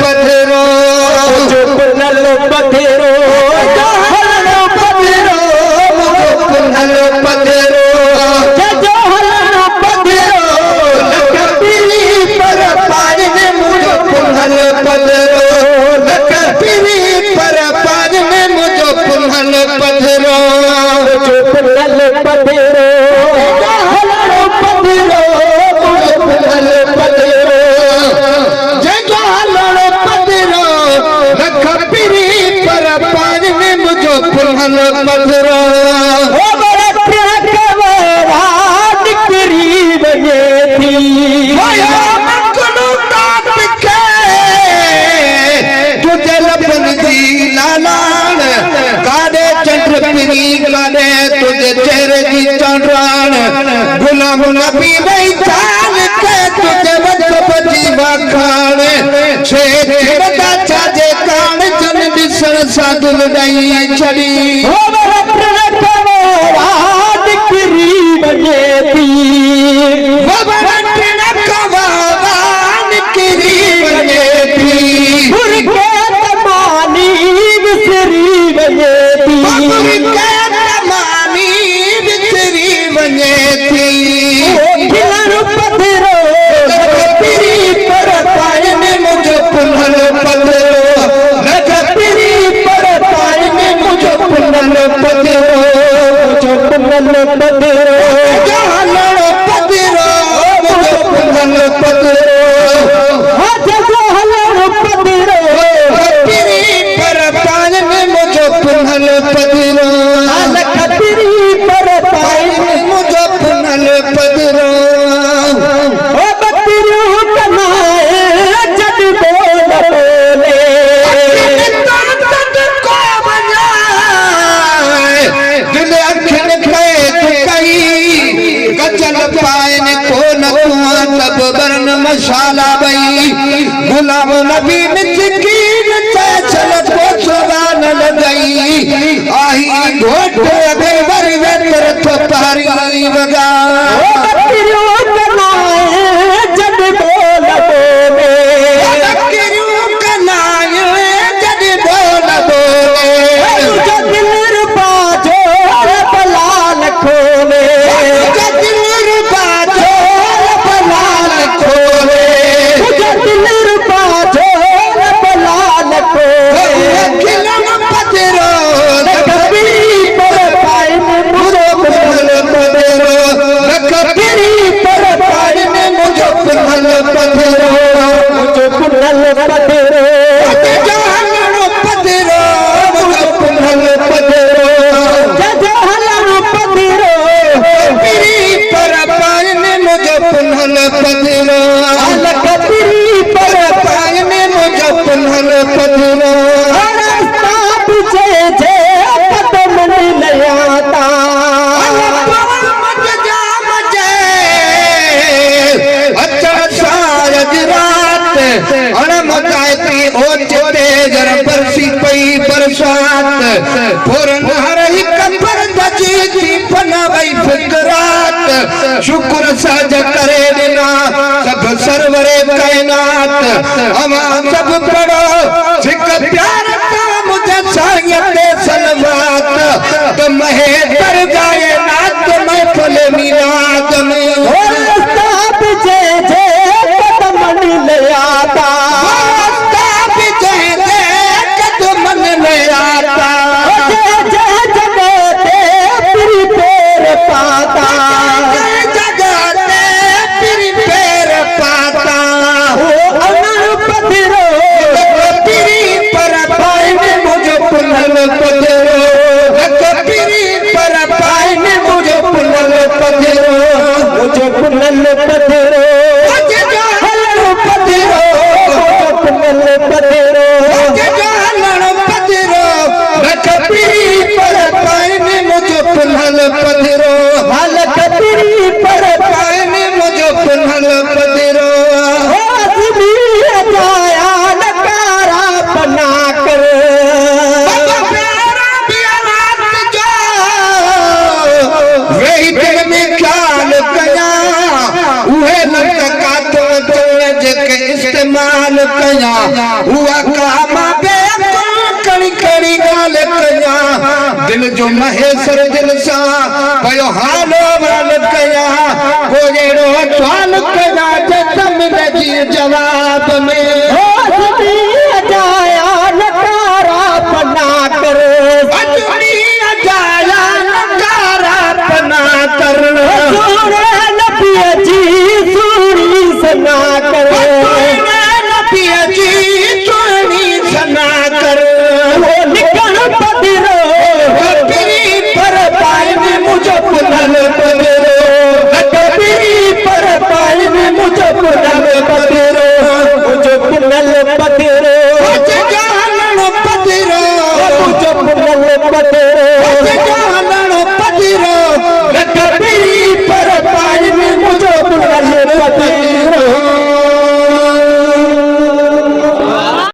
पधरो मुझो पुनल पधरो हलो पधरो मुझो पुनल पधरो जो हलो पधरो लकपीरी पर पार में मुझो पुनल पधरो लकपीरी पर पार में मुझो पुनल पधरो मुझो पुनल पधरो हलो पधरो मुझो पुनल पधरो जो हलो पधरो लकपीरी पर पार में मुझो पुनल पधरो तुझे चेहरे की चंद्रान गुलाम नबी नहीं चाल के तुझे बची बखान छे छेड़ता छाजे कान जन दिसन साधुल नहीं चली हो रात किरी बजे थी कवान किरी बजे थी के तमानी बिसरी बजे थी मशाला बई गुलाम नबी मिसकीन चल को सुबान लगई आही घोट अगे वर वेतर तो पारी वगा बकरियो कनाए जब बोल बोले बकरियो कनाए जब बोल बोले जब दिल बाजो बलाल खोले जब दिल बाजो बलाल खोले शुक्र साज करे बिना सब सरवरे कायनात हवा सब पढ़ो सिख प्यार का मुझे सायते सलवात तो महे कर गाए नात महफिल मिलाद में और साब जे जे कदम ले आता साब जे जे कदम ले आता जे जगते तेरी पैर पाता इस्तेमाल कया हुआ काम कड़ी कड़ी गाल कया दिल जो महेश्वर दिल सा पयो हालो वाल कया कोजेड़ो सवाल कया जतम जी जवाब में जाया नकारा पना करो जाया नकारा पना कर सोने नबी जी सूरी सना कर